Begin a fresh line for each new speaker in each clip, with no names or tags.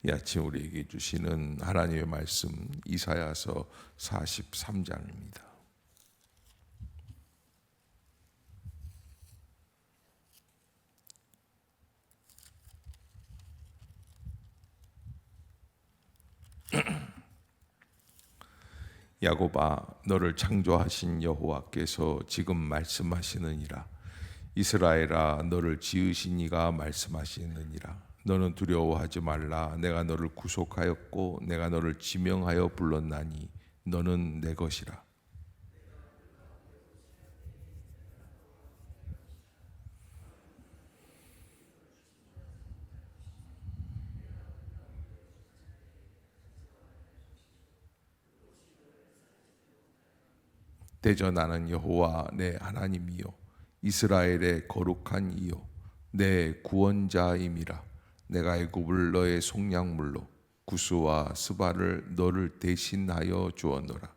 이 아침 우리에게 주시는 하나님의 말씀 이사야서 43장입니다. 야곱아, 너를 창조하신 여호와께서 지금 말씀하시느니라. 이스라엘아, 너를 지으신 이가 말씀하시느니라. 너는 두려워하지 말라. 내가 너를 구속하였고 내가 너를 지명하여 불렀나니 너는 내 것이라. 대저 나는 여호와 내 하나님이요 이스라엘의 거룩한 이요 내 구원자임이라. 내가 애굽을 너의 속량물로 구스와 스바를 너를 대신하여 주었노라.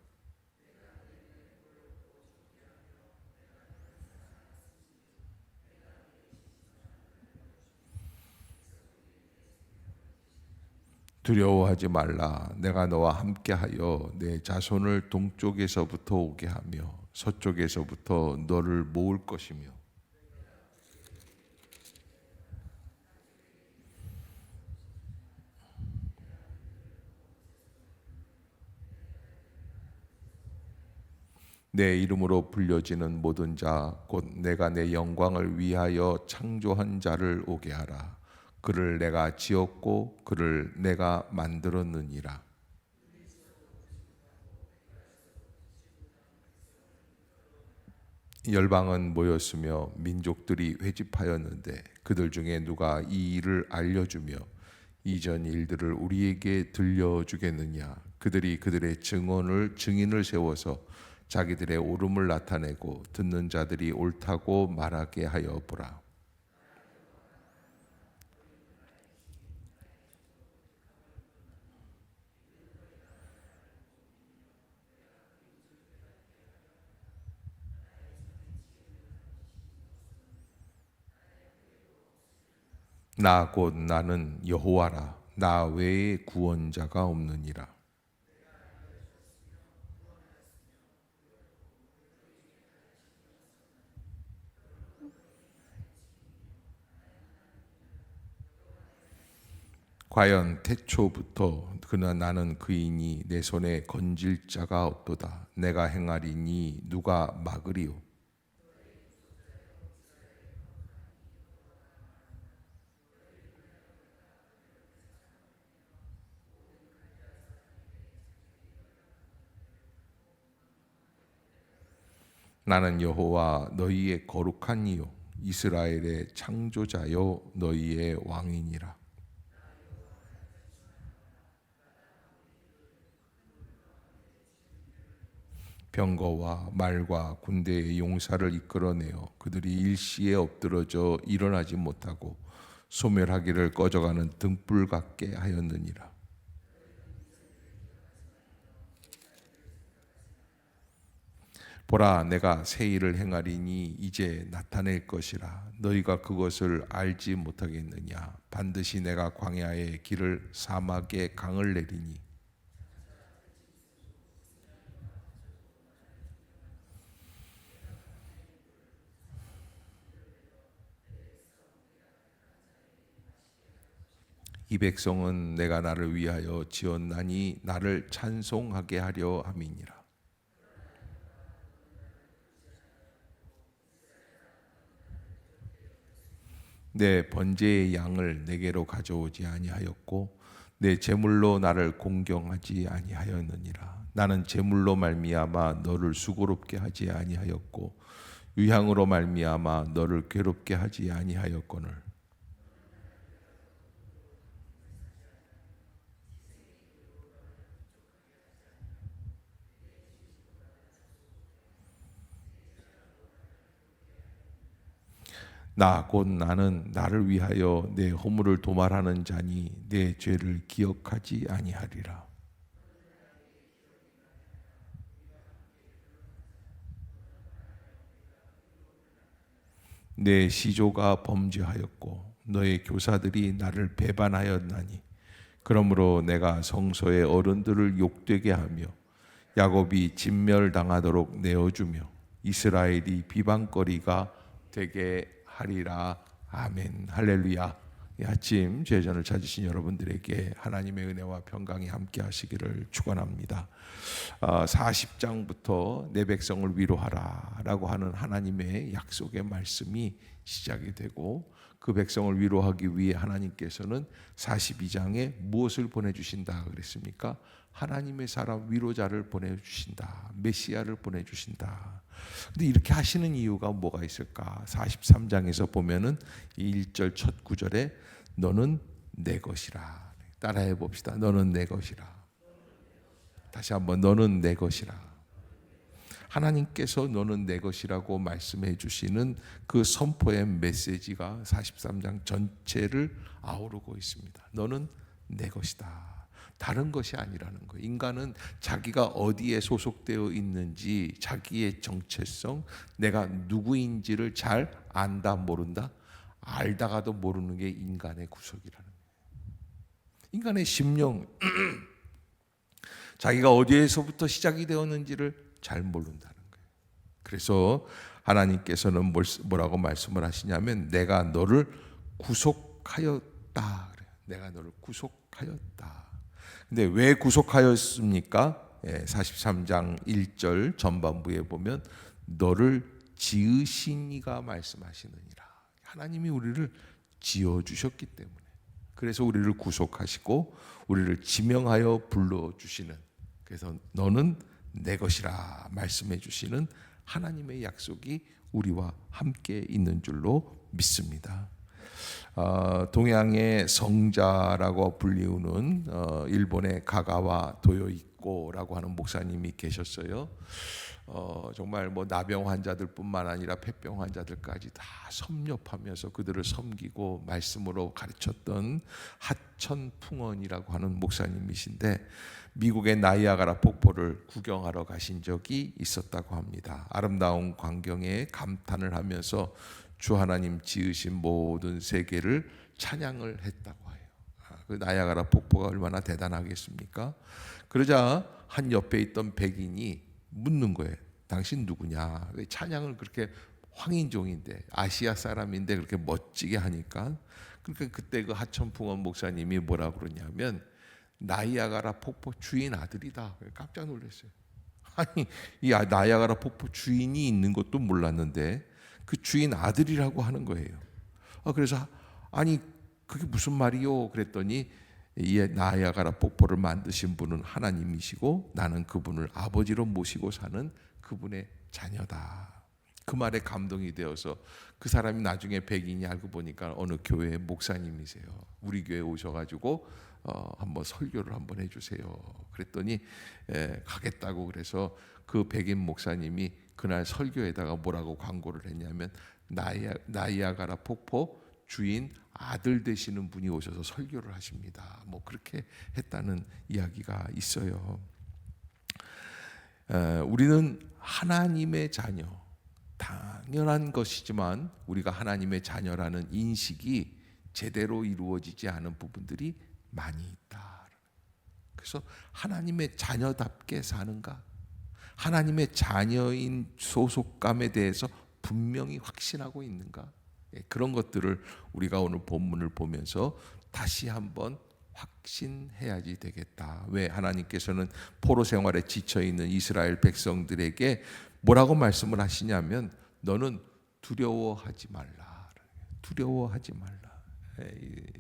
두려워하지 말라. 내가 너와 함께하여 내 자손을 동쪽에서부터 오게 하며 서쪽에서부터 너를 모을 것이며 내 이름으로 불려지는 모든 자 곧 내가 내 영광을 위하여 창조한 자를 오게 하라. 그를 내가 지었고 그를 내가 만들었느니라. 열방은 모였으며 민족들이 회집하였는데 그들 중에 누가 이 일을 알려주며 이전 일들을 우리에게 들려주겠느냐. 그들이 그들의 증인을 세워서 자기들의 옳음을 나타내고 듣는 자들이 옳다고 말하게 하여 보라. 나 곧 나는 여호와라. 나 외에 구원자가 없느니라. 과연 태초부터 그나 나는 그이니 내 손에 건질 자가 없도다. 내가 행하리니 누가 막으리요. 나는 여호와 너희의 거룩한 이요 이스라엘의 창조자요 너희의 왕이니라. 병거와 말과 군대의 용사를 이끌어내어 그들이 일시에 엎드러져 일어나지 못하고 소멸하기를 꺼져가는 등불 같게 하였느니라. 보라, 내가 새 일을 행하리니 이제 나타낼 것이라. 너희가 그것을 알지 못하겠느냐. 반드시 내가 광야에 길을 사막에 강을 내리니 이 백성은 내가 나를 위하여 지었나니 나를 찬송하게 하려 함이니라. 내 번제의 양을 내게로 가져오지 아니하였고 내 제물로 나를 공경하지 아니하였느니라. 나는 제물로 말미암아 너를 수고롭게 하지 아니하였고 유향으로 말미암아 너를 괴롭게 하지 아니하였거늘. 나 곧 나는 나를 위하여 내 허물을 도말하는 자니 내 죄를 기억하지 아니하리라. 내 시조가 범죄하였고 너의 교사들이 나를 배반하였나니 그러므로 내가 성소의 어른들을 욕되게 하며 야곱이 진멸당하도록 내어주며 이스라엘이 비방거리가 되게 하리라. 아멘. 할렐루야. 이 아침 제전을 찾으신 여러분들에게 하나님의 은혜와 평강이 함께 하시기를 축원합니다. 40장부터 내 백성을 위로하라 라고 하는 하나님의 약속의 말씀이 시작이 되고, 그 백성을 위로하기 위해 하나님께서는 42장에 무엇을 보내주신다 그랬습니까? 하나님의 사람 위로자를 보내주신다. 메시아를 보내주신다. 근데 이렇게 하시는 이유가 뭐가 있을까? 43장에서 보면은 1절 첫 구절에 너는 내 것이라. 따라해 봅시다. 너는 내 것이라. 다시 한번, 너는 내 것이라. 하나님께서 너는 내 것이라고 말씀해 주시는 그 선포의 메시지가 43장 전체를 아우르고 있습니다. 너는 내 것이다. 다른 것이 아니라는 거예요. 인간은 자기가 어디에 소속되어 있는지, 자기의 정체성, 내가 누구인지를 잘 안다 모른다? 알다가도 모르는 게 인간의 구석이라는 거예요. 인간의 심령, 자기가 어디에서부터 시작이 되었는지를 잘 모른다는 거예요. 그래서 하나님께서는 뭐라고 말씀을 하시냐면 내가 너를 구속하였다. 내가 너를 구속하였다. 근데 왜 구속하였습니까? 43장 1절 전반부에 보면 너를 지으신 이가 말씀하시느니라. 하나님이 우리를 지어주셨기 때문에, 그래서 우리를 구속하시고 우리를 지명하여 불러주시는, 그래서 너는 내 것이라 말씀해 주시는 하나님의 약속이 우리와 함께 있는 줄로 믿습니다. 동양의 성자라고 불리우는 일본의 가가와 도요이코라고 하는 목사님이 계셨어요. 정말 뭐 나병 환자들뿐만 아니라 폐병 환자들까지 다 섭렵하면서 그들을 섬기고 말씀으로 가르쳤던 하천풍원이라고 하는 목사님이신데, 미국의 나이아가라 폭포를 구경하러 가신 적이 있었다고 합니다. 아름다운 광경에 감탄을 하면서 주 하나님 지으신 모든 세계를 찬양을 했다고 해요. 그 나이아가라 폭포가 얼마나 대단하겠습니까? 그러자 한 옆에 있던 백인이 묻는 거예요. 당신 누구냐? 왜 찬양을 그렇게, 황인종인데 아시아 사람인데 그렇게 멋지게 하니까. 그러니까 그때 그 하천풍원 목사님이 뭐라 그러냐면 나이아가라 폭포 주인 아들이다. 깜짝 놀랐어요. 아니, 이 나이아가라 폭포 주인이 있는 것도 몰랐는데 그 주인 아들이라고 하는 거예요. 그래서 아니 그게 무슨 말이요? 그랬더니 이 나이아가라 폭포를 만드신 분은 하나님이시고 나는 그분을 아버지로 모시고 사는 그분의 자녀다. 그 말에 감동이 되어서 그 사람이 나중에 백인이 알고 보니까 어느 교회의 목사님이세요. 우리 교회에 오셔가지고 한번 설교를 한번 해주세요. 그랬더니 가겠다고. 그래서 그 백인 목사님이 그날 설교에다가 뭐라고 광고를 했냐면 나이아가라 폭포 주인 아들 되시는 분이 오셔서 설교를 하십니다. 뭐 그렇게 했다는 이야기가 있어요. 우리는 하나님의 자녀, 당연한 것이지만 우리가 하나님의 자녀라는 인식이 제대로 이루어지지 않은 부분들이 많이 있다. 그래서 하나님의 자녀답게 사는가? 하나님의 자녀인 소속감에 대해서 분명히 확신하고 있는가? 그런 것들을 우리가 오늘 본문을 보면서 다시 한번 확신해야지 되겠다. 왜? 하나님께서는 포로 생활에 지쳐있는 이스라엘 백성들에게 뭐라고 말씀을 하시냐면 너는 두려워하지 말라. 두려워하지 말라.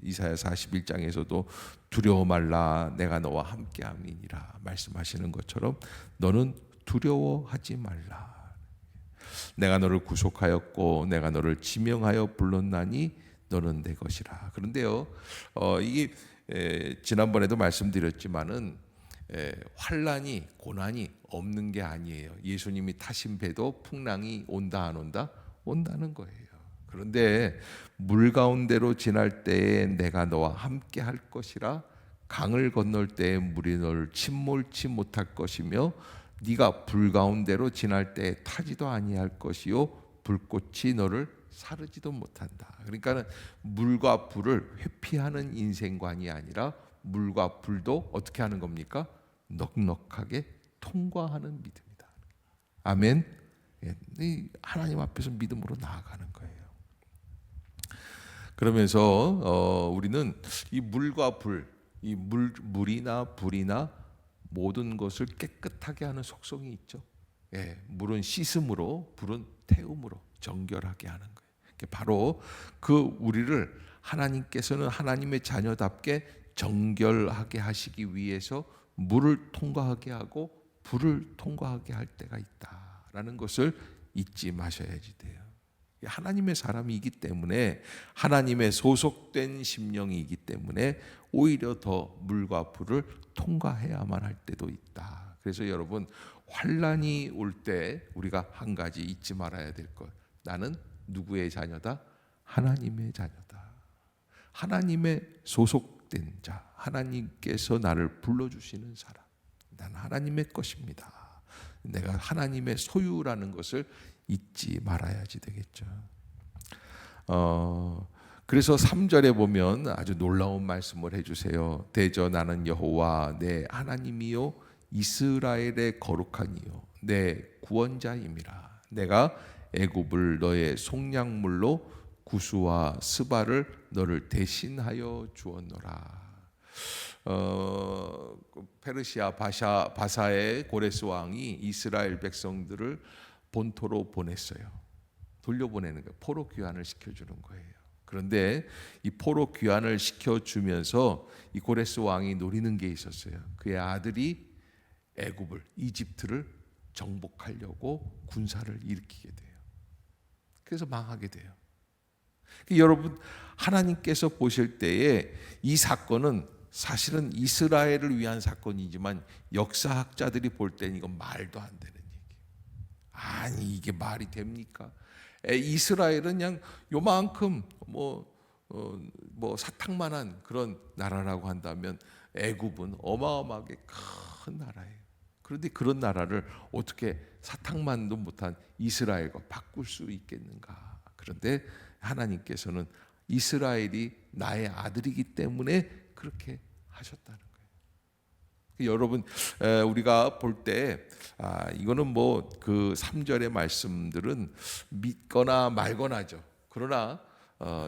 이사야 41장에서도 두려워 말라 내가 너와 함께함이니라 말씀하시는 것처럼 너는 두려워하지 말라. 내가 너를 구속하였고 내가 너를 지명하여 불렀나니 너는 내 것이라. 그런데요, 이게 지난번에도 말씀드렸지만은 환난이 고난이 없는 게 아니에요. 예수님이 타신 배도 풍랑이 온다 안 온다? 온다는 거예요. 그런데 물 가운데로 지날 때에 내가 너와 함께 할 것이라. 강을 건널 때에 물이 너를 침몰치 못할 것이며 네가 불 가운데로 지날 때에 타지도 아니할 것이요 불꽃이 너를 사르지도 못한다. 그러니까는 물과 불을 회피하는 인생관이 아니라 물과 불도 어떻게 하는 겁니까? 넉넉하게 통과하는 믿음이다. 아멘. 하나님 앞에서 믿음으로 나아가는 거예요. 그러면서 우리는 이 물과 불, 이 물이나 불이나 모든 것을 깨끗하게 하는 속성이 있죠. 물은 씻음으로, 불은 태움으로 정결하게 하는 거예요. 바로 그 우리를 하나님께서는 하나님의 자녀답게 정결하게 하시기 위해서 물을 통과하게 하고 불을 통과하게 할 때가 있다라는 것을 잊지 마셔야지 돼요. 하나님의 사람이기 때문에, 하나님의 소속된 심령이기 때문에 오히려 더 물과 불을 통과해야만 할 때도 있다. 그래서 여러분, 환난이 올 때 우리가 한 가지 잊지 말아야 될 것, 나는 누구의 자녀다? 하나님의 자녀다. 하나님의 소속된 자, 하나님께서 나를 불러주시는 사람, 난 하나님의 것입니다. 내가 하나님의 소유라는 것을 잊지 말아야지 되겠죠. 그래서 3절에 보면 아주 놀라운 말씀을 해주세요. 대저 나는 여호와 내 하나님이요 이스라엘의 거룩하니요 내 구원자임이라. 내가 애굽을 너의 속량물로 구스와 스바를 너를 대신하여 주었노라. 페르시아 바사의 고레스 왕이 이스라엘 백성들을 본토로 보냈어요. 돌려보내는 거예요. 포로 귀환을 시켜주는 거예요. 그런데 이 포로 귀환을 시켜주면서 이 고레스 왕이 노리는 게 있었어요. 그의 아들이 애굽을, 이집트를 정복하려고 군사를 일으키게 돼요. 그래서 망하게 돼요. 여러분, 하나님께서 보실 때에 이 사건은 사실은 이스라엘을 위한 사건이지만 역사학자들이 볼 때는 이건 말도 안 되는 얘기예요. 아니, 이게 말이 됩니까? 이스라엘은 그냥 요만큼 뭐 사탕만한 그런 나라라고 한다면 애굽은 어마어마하게 큰 나라예요. 그런데 그런 나라를 어떻게 사탕만도 못한 이스라엘과 바꿀 수 있겠는가? 그런데 하나님께서는 이스라엘이 나의 아들이기 때문에 그렇게 하셨다는 거예요. 여러분, 우리가 볼 때 이거는 뭐 그 3절의 말씀들은 믿거나 말거나죠. 그러나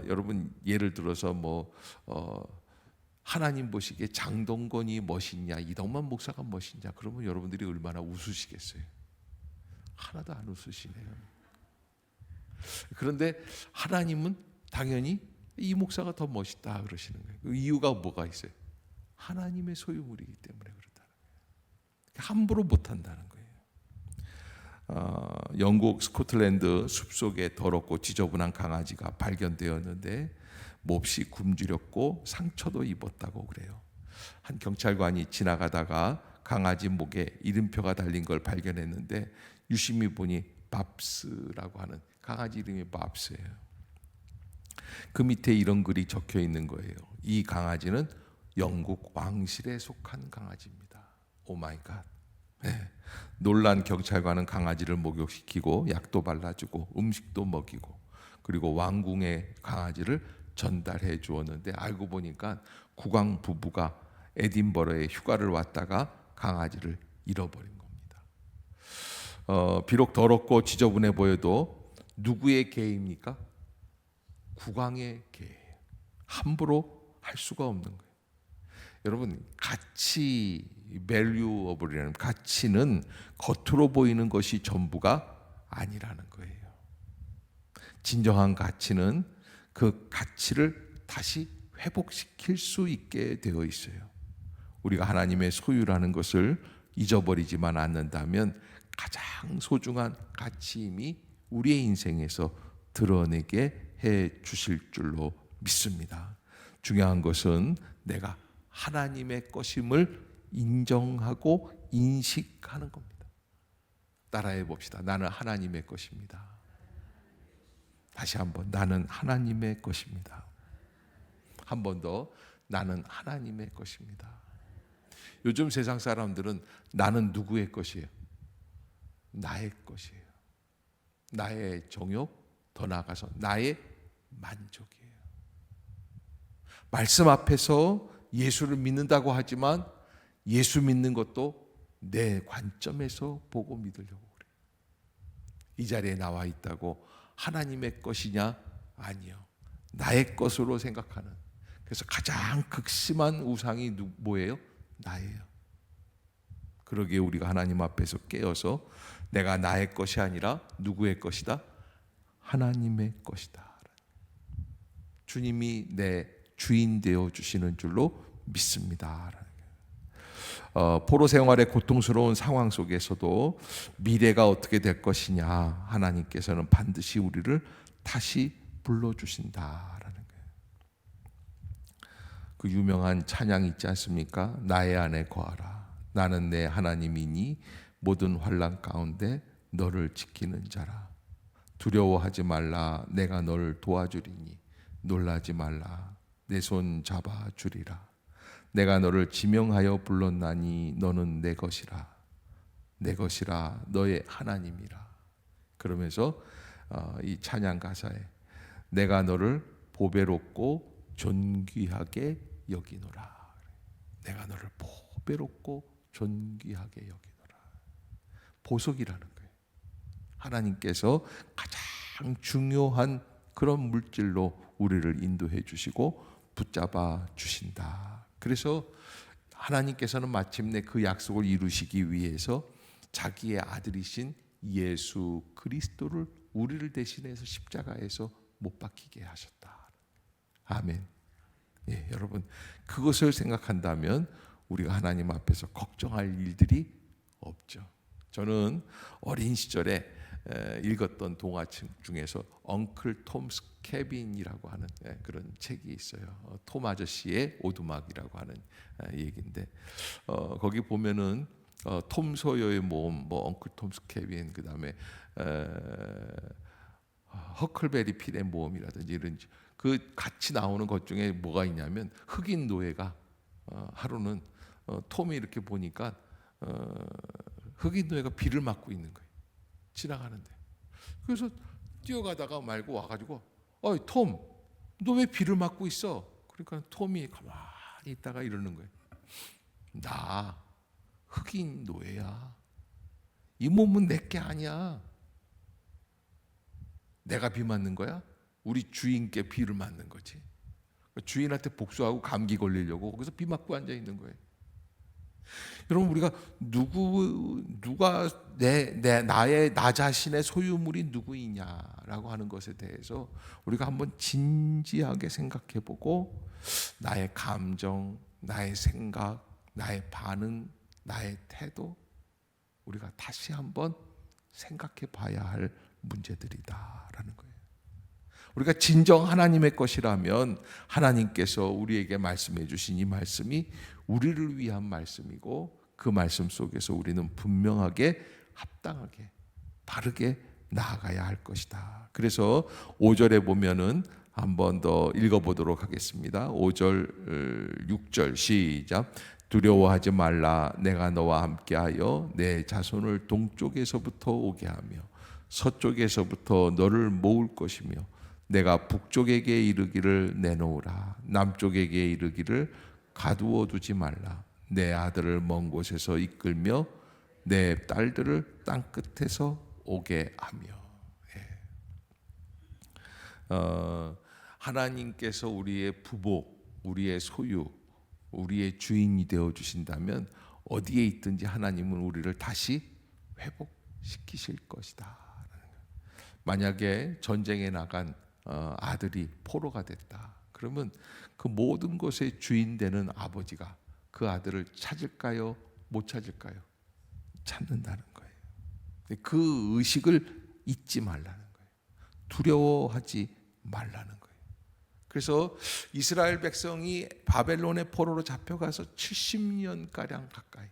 여러분, 예를 들어서 하나님 보시기에 장동건이 멋있냐, 이덕만 목사가 멋있냐, 그러면 여러분들이 얼마나 웃으시겠어요? 하나도 안 웃으시네요. 그런데 하나님은 당연히 이 목사가 더 멋있다 그러시는 거예요. 그 이유가 뭐가 있어요? 하나님의 소유물이기 때문에 그렇다는 거예요. 함부로 못한다는 거예요. 영국 스코틀랜드 숲속에 더럽고 지저분한 강아지가 발견되었는데 몹시 굶주렸고 상처도 입었다고 그래요. 한 경찰관이 지나가다가 강아지 목에 이름표가 달린 걸 발견했는데 유심히 보니 밥스라고 하는, 강아지 이름이 밥스예요. 그 밑에 이런 글이 적혀 있는 거예요. 이 강아지는 영국 왕실에 속한 강아지입니다. 오 마이 갓. 놀란 경찰관은 강아지를 목욕시키고 약도 발라주고 음식도 먹이고 그리고 왕궁에 강아지를 전달해 주었는데, 알고 보니까 국왕 부부가 에딘버러에 휴가를 왔다가 강아지를 잃어버린 겁니다. 비록 더럽고 지저분해 보여도 누구의 개입니까? 국왕의 개예요. 함부로 할 수가 없는 거예요. 여러분, 가치, valuable이라는 가치는 겉으로 보이는 것이 전부가 아니라는 거예요. 진정한 가치는 그 가치를 다시 회복시킬 수 있게 되어 있어요. 우리가 하나님의 소유라는 것을 잊어버리지만 않는다면 가장 소중한 가치임이 우리의 인생에서 드러내게 해 주실 줄로 믿습니다. 중요한 것은 내가 하나님의 것임을 인정하고 인식하는 겁니다. 따라해 봅시다. 나는 하나님의 것입니다. 다시 한번, 나는 하나님의 것입니다. 한 번 더, 나는 하나님의 것입니다. 요즘 세상 사람들은 나는 누구의 것이에요? 나의 것이에요. 나의 정욕, 더 나아가서 나의 만족이에요. 말씀 앞에서 예수를 믿는다고 하지만 예수 믿는 것도 내 관점에서 보고 믿으려고 그래. 이 자리에 나와 있다고 하나님의 것이냐? 아니요. 나의 것으로 생각하는. 그래서 가장 극심한 우상이 뭐예요? 나예요. 그러기에 우리가 하나님 앞에서 깨어서 내가 나의 것이 아니라 누구의 것이다? 하나님의 것이다. 주님이 내 주인 되어 주시는 줄로 믿습니다. 포로 생활의 고통스러운 상황 속에서도 미래가 어떻게 될 것이냐, 하나님께서는 반드시 우리를 다시 불러주신다라는 거예요. 그 유명한 찬양 있지 않습니까? 나의 안에 거하라. 나는 내 하나님이니 모든 환난 가운데 너를 지키는 자라. 두려워하지 말라. 내가 너를 도와주리니 놀라지 말라. 내 손 잡아주리라. 내가 너를 지명하여 불렀나니 너는 내 것이라. 내 것이라. 너의 하나님이라. 그러면서 이 찬양 가사에 내가 너를 보배롭고 존귀하게 여기노라. 내가 너를 보배롭고 존귀하게 여기노라. 보석이라는 거예요. 하나님께서 가장 중요한 그런 물질로 우리를 인도해 주시고 붙잡아 주신다. 그래서 하나님께서는 마침내 그 약속을 이루시기 위해서 자기의 아들이신 예수 그리스도를 우리를 대신해서 십자가에서 못 박히게 하셨다. 아멘. 예, 여러분 그것을 생각한다면 우리가 하나님 앞에서 걱정할 일들이 없죠. 저는 어린 시절에 읽었던 동화 중에서 엉클 톰스 캐빈이라고 하는 그런 책이 있어요. 톰 아저씨의 오두막이라고 하는 얘기인데 거기 보면은 톰 소여의 모험, 뭐 엉클 톰스 캐빈, 그 다음에 허클베리 필의 모험이라든지 이런 그 같이 나오는 것 중에 뭐가 있냐면 흑인 노예가 하루는 톰이 이렇게 보니까 흑인 노예가 비를 맞고 있는 거예요. 지나가는데. 그래서 뛰어가다가 말고 와가지고 어이 톰, 너 왜 비를 맞고 있어? 그러니까 톰이 가만히 있다가 이러는 거예요. 나 흑인 노예야. 이 몸은 내게 아니야. 내가 비 맞는 거야? 우리 주인께 비를 맞는 거지. 주인한테 복수하고 감기 걸리려고 거기서 비 맞고 앉아 있는 거예요. 여러분 우리가 누가 나 자신의 소유물이 누구이냐라고 하는 것에 대해서 우리가 한번 진지하게 생각해보고 나의 감정, 나의 생각, 나의 반응, 나의 태도 우리가 다시 한번 생각해봐야 할 문제들이다라는 거예요. 우리가 진정 하나님의 것이라면 하나님께서 우리에게 말씀해 주신 이 말씀이 우리를 위한 말씀이고 그 말씀 속에서 우리는 분명하게 합당하게 바르게 나아가야 할 것이다. 그래서 5절에 보면은 한 번 더 읽어보도록 하겠습니다. 5절 6절 시작. 두려워하지 말라. 내가 너와 함께하여 내 자손을 동쪽에서부터 오게 하며 서쪽에서부터 너를 모을 것이며 내가 북쪽에게 이르기를 내놓으라. 남쪽에게 이르기를 가두어 두지 말라. 내 아들을 먼 곳에서 이끌며 내 딸들을 땅 끝에서 오게 하며. 하나님께서 우리의 부복, 우리의 소유, 우리의 주인이 되어 주신다면 어디에 있든지 하나님은 우리를 다시 회복시키실 것이다. 만약에 전쟁에 나간 아들이 포로가 됐다. 그러면 그 모든 것의 주인 되는 아버지가 그 아들을 찾을까요? 못 찾을까요? 찾는다는 거예요. 그 의식을 잊지 말라는 거예요. 두려워하지 말라는 거예요. 그래서 이스라엘 백성이 바벨론의 포로로 잡혀가서 70년가량 가까이,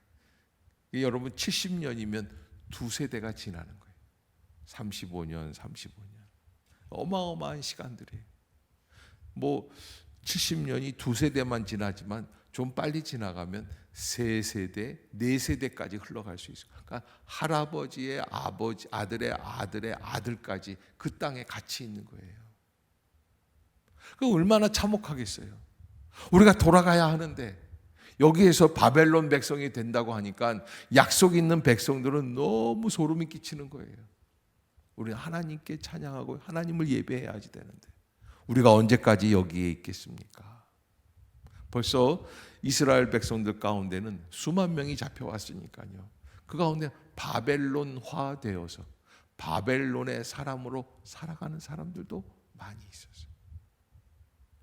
여러분 70년이면 두 세대가 지나는 거예요. 35년 어마어마한 시간들이에요. 뭐 70년이 두 세대만 지나지만 좀 빨리 지나가면 세 세대, 네 세대까지 흘러갈 수 있어요. 그러니까 할아버지의 아버지, 아들의 아들까지 그 땅에 같이 있는 거예요. 그 얼마나 참혹하겠어요. 우리가 돌아가야 하는데 여기에서 바벨론 백성이 된다고 하니까 약속 있는 백성들은 너무 소름이 끼치는 거예요. 우리는 하나님께 찬양하고 하나님을 예배해야지 되는데 우리가 언제까지 여기에 있겠습니까? 벌써 이스라엘 백성들 가운데는 수만 명이 잡혀왔으니까요. 그 가운데 바벨론화 되어서 바벨론의 사람으로 살아가는 사람들도 많이 있었어요.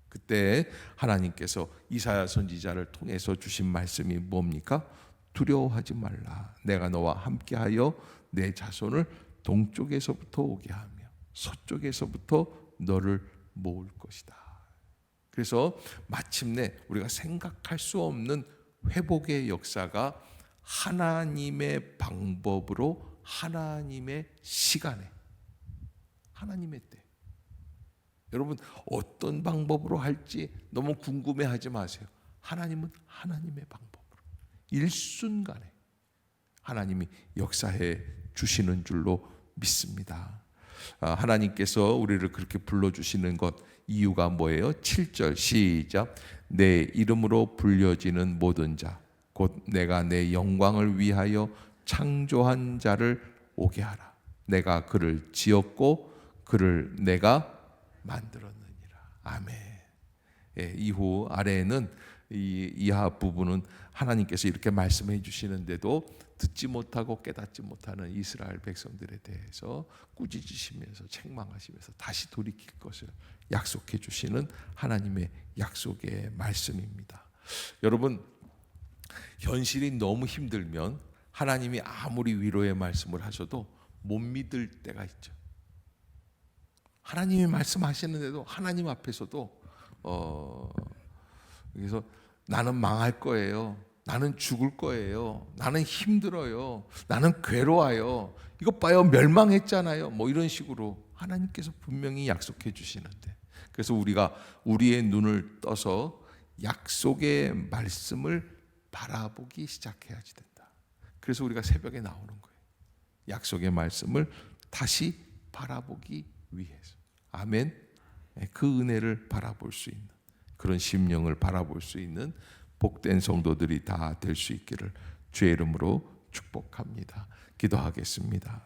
그때 하나님께서 이사야 선지자를 통해서 주신 말씀이 뭡니까? 두려워하지 말라. 내가 너와 함께하여 내 자손을 동쪽에서부터 오게 하며 서쪽에서부터 너를 모을 것이다. 그래서 마침내 우리가 생각할 수 없는 회복의 역사가 하나님의 방법으로 하나님의 시간에 하나님의 때 여러분 어떤 방법으로 할지 너무 궁금해하지 마세요. 하나님은 하나님의 방법으로 일순간에 하나님이 역사해 주시는 줄로 믿습니다. 하나님께서 우리를 그렇게 불러주시는 것 이유가 뭐예요? 7절 시작. 내 이름으로 불려지는 모든 자 곧 내가 내 영광을 위하여 창조한 자를 오게 하라. 내가 그를 지었고 그를 내가 만들었느니라. 아멘. 예, 이후 아래에는 이하 부분은 하나님께서 이렇게 말씀해 주시는데도 듣지 못하고 깨닫지 못하는 이스라엘 백성들에 대해서 꾸짖으시면서 책망하시면서 다시 돌이킬 것을 약속해 주시는 하나님의 약속의 말씀입니다. 여러분 현실이 너무 힘들면 하나님이 아무리 위로의 말씀을 하셔도 못 믿을 때가 있죠. 하나님이 말씀하시는데도 하나님 앞에서도 그래서 나는 망할 거예요. 나는 죽을 거예요. 나는 힘들어요. 나는 괴로워요. 이것 봐요. 멸망했잖아요. 뭐 이런 식으로 하나님께서 분명히 약속해 주시는데 그래서 우리가 우리의 눈을 떠서 약속의 말씀을 바라보기 시작해야지 된다. 그래서 우리가 새벽에 나오는 거예요. 약속의 말씀을 다시 바라보기 위해서. 아멘. 그 은혜를 바라볼 수 있는 그런 심령을 바라볼 수 있는 복된 성도들이 다 될 수 있기를 주의 이름으로 축복합니다. 기도하겠습니다.